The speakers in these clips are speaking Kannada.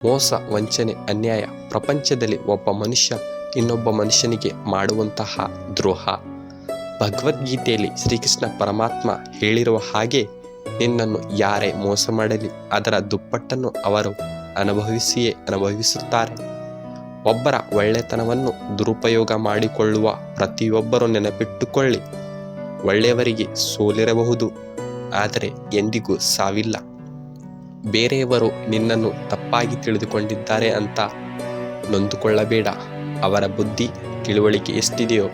ಮೋಸ, ವಂಚನೆ, ಅನ್ಯಾಯ ಪ್ರಪಂಚದಲ್ಲಿ ಒಬ್ಬ ಮನುಷ್ಯ ಇನ್ನೊಬ್ಬ ಮನುಷ್ಯನಿಗೆ ಮಾಡುವಂತಹ ದ್ರೋಹ. ಭಗವದ್ಗೀತೆಯಲ್ಲಿ ಶ್ರೀಕೃಷ್ಣ ಪರಮಾತ್ಮ ಹೇಳಿರುವ ಹಾಗೆ, ನಿನ್ನನ್ನು ಯಾರೇ ಮೋಸ ಮಾಡಲಿ ಅದರ ದುಪ್ಪಟ್ಟನ್ನು ಅವರು ಅನುಭವಿಸುತ್ತಾರೆ. ಒಬ್ಬರ ಒಳ್ಳೆತನವನ್ನು ದುರುಪಯೋಗ ಮಾಡಿಕೊಳ್ಳುವ ಪ್ರತಿಯೊಬ್ಬರೂ ನೆನಪಿಟ್ಟುಕೊಳ್ಳಿ, ಒಳ್ಳೆಯವರಿಗೆ ಸೋಲಿರಬಹುದು, ಆದರೆ ಎಂದಿಗೂ ಸಾವಿಲ್ಲ. ಬೇರೆಯವರು ನಿನ್ನನ್ನು ತಪ್ಪಾಗಿ ತಿಳಿದುಕೊಂಡಿದ್ದಾರೆ ಅಂತ ನೊಂದುಕೊಳ್ಳಬೇಡ. ಅವರ ಬುದ್ಧಿ ತಿಳುವಳಿಕೆ ಎಷ್ಟಿದೆಯೋ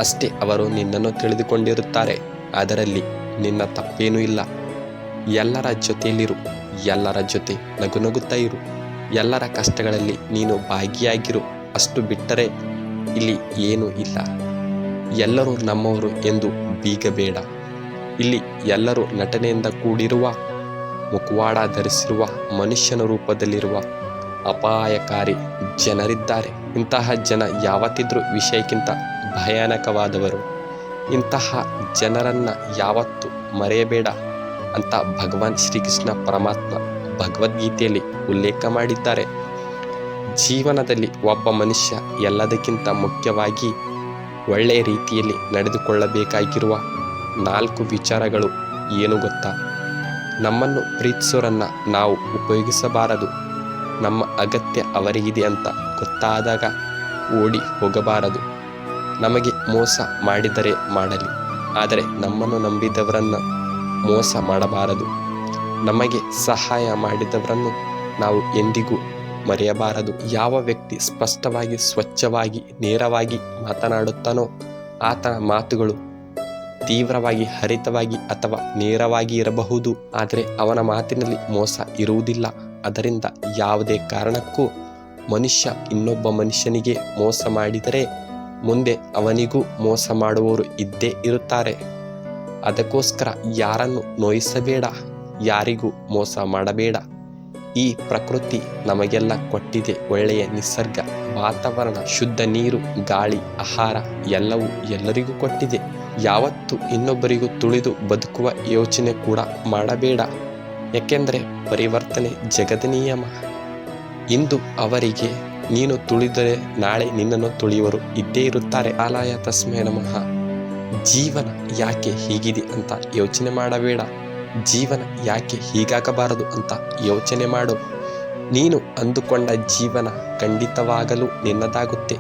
ಅಷ್ಟೇ ಅವರು ನಿನ್ನನ್ನು ತಿಳಿದುಕೊಂಡಿರುತ್ತಾರೆ. ಅದರಲ್ಲಿ ನಿನ್ನ ತಪ್ಪೇನೂ ಇಲ್ಲ. ಎಲ್ಲರ ಜೊತೆಯಲ್ಲಿರು, ಎಲ್ಲರ ಜೊತೆ ನಗುನಗುತ್ತಾ ಇರು, ಎಲ್ಲರ ಕಷ್ಟಗಳಲ್ಲಿ ನೀನು ಭಾಗಿಯಾಗಿರು. ಅಷ್ಟು ಬಿಟ್ಟರೆ ಇಲ್ಲಿ ಏನೂ ಇಲ್ಲ. ಎಲ್ಲರೂ ನಮ್ಮವರು ಎಂದು ಬೀಗಬೇಡ. ಇಲ್ಲಿ ಎಲ್ಲರೂ ನಟನೆಯಿಂದ ಕೂಡಿರುವ, ಮುಖವಾಡ ಧರಿಸಿರುವ, ಮನುಷ್ಯನ ರೂಪದಲ್ಲಿರುವ ಅಪಾಯಕಾರಿ ಜನರಿದ್ದಾರೆ. ಇಂತಹ ಜನ ಯಾವತ್ತಿದ್ರೂ ವಿಷಯಕ್ಕಿಂತ ಭಯಾನಕವಾದವರು. ಇಂತಹ ಜನರನ್ನು ಯಾವತ್ತೂ ಮರೆಯಬೇಡ ಅಂತ ಭಗವಾನ್ ಶ್ರೀಕೃಷ್ಣ ಪರಮಾತ್ಮ ಭಗವದ್ಗೀತೆಯಲ್ಲಿ ಉಲ್ಲೇಖ ಮಾಡಿದ್ದಾರೆ. ಜೀವನದಲ್ಲಿ ಒಬ್ಬ ಮನುಷ್ಯ ಎಲ್ಲದಕ್ಕಿಂತ ಮುಖ್ಯವಾಗಿ ಒಳ್ಳೆಯ ರೀತಿಯಲ್ಲಿ ನಡೆದುಕೊಳ್ಳಬೇಕಾಗಿರುವ 4 ವಿಚಾರಗಳು ಏನು ಗೊತ್ತಾ? ನಮ್ಮನ್ನು ಪ್ರೀತಿಸೋರನ್ನು ನಾವು ಉಪಯೋಗಿಸಬಾರದು. ನಮ್ಮ ಅಗತ್ಯ ಅವರಿಗಿದೆ ಅಂತ ಗೊತ್ತಾದಾಗ ಓಡಿ ಹೋಗಬಾರದು. ನಮಗೆ ಮೋಸ ಮಾಡಿದರೆ ಮಾಡಲಿ, ಆದರೆ ನಮ್ಮನ್ನು ನಂಬಿದವರನ್ನು ಮೋಸ ಮಾಡಬಾರದು. ನಮಗೆ ಸಹಾಯ ಮಾಡಿದವರನ್ನು ನಾವು ಎಂದಿಗೂ ಮರೆಯಬಾರದು. ಯಾವ ವ್ಯಕ್ತಿ ಸ್ಪಷ್ಟವಾಗಿ, ಸ್ವಚ್ಛವಾಗಿ, ನೇರವಾಗಿ ಮಾತನಾಡುತ್ತಾನೋ ಆತನ ಮಾತುಗಳು ತೀವ್ರವಾಗಿ, ಹರಿತವಾಗಿ ಅಥವಾ ನೇರವಾಗಿ ಇರಬಹುದು, ಆದರೆ ಅವನ ಮಾತಿನಲ್ಲಿ ಮೋಸ ಇರುವುದಿಲ್ಲ. ಅದರಿಂದ ಯಾವುದೇ ಕಾರಣಕ್ಕೂ ಮನುಷ್ಯ ಇನ್ನೊಬ್ಬ ಮನುಷ್ಯನಿಗೆ ಮೋಸ ಮಾಡಿದರೆ ಮುಂದೆ ಅವನಿಗೂ ಮೋಸ ಮಾಡುವವರು ಇದ್ದೇ ಇರುತ್ತಾರೆ. ಅದಕ್ಕೋಸ್ಕರ ಯಾರನ್ನು ನೋಯಿಸಬೇಡ, ಯಾರಿಗೂ ಮೋಸ ಮಾಡಬೇಡ. ಈ ಪ್ರಕೃತಿ ನಮಗೆಲ್ಲ ಕೊಟ್ಟಿದೆ. ಒಳ್ಳೆಯ ನಿಸರ್ಗ, ವಾತಾವರಣ, ಶುದ್ಧ ನೀರು, ಗಾಳಿ, ಆಹಾರ ಎಲ್ಲವೂ ಎಲ್ಲರಿಗೂ ಕೊಟ್ಟಿದೆ. ಯಾವತ್ತೂ ಇನ್ನೊಬ್ಬರಿಗೂ ತುಳಿದು ಬದುಕುವ ಯೋಚನೆ ಕೂಡ ಮಾಡಬೇಡ. ಏಕೆಂದರೆ ಪರಿವರ್ತನೆ ಜಗದ ನಿಯಮ. ಇಂದು ಅವರಿಗೆ ನೀನು ತುಳಿದರೆ ನಾಳೆ ನಿನ್ನನ್ನು ತುಳಿಯುವರು ಇದ್ದೇ ಇರುತ್ತಾರೆ. ಕಾಲಾಯ ತಸ್ಮೈ ನಮಃ. ಜೀವನ ಯಾಕೆ ಹೀಗಿದೆ ಅಂತ ಯೋಚನೆ ಮಾಡಬೇಡ. ಜೀವನ ಯಾಕೆ ಹೀಗಾಗಬಾರದು ಅಂತ ಯೋಚನೆ ಮಾಡು. ನೀನು ಅಂದುಕೊಂಡ ಜೀವನ ಖಂಡಿತವಾಗಲೂ ನಿನ್ನದಾಗುತ್ತೆ.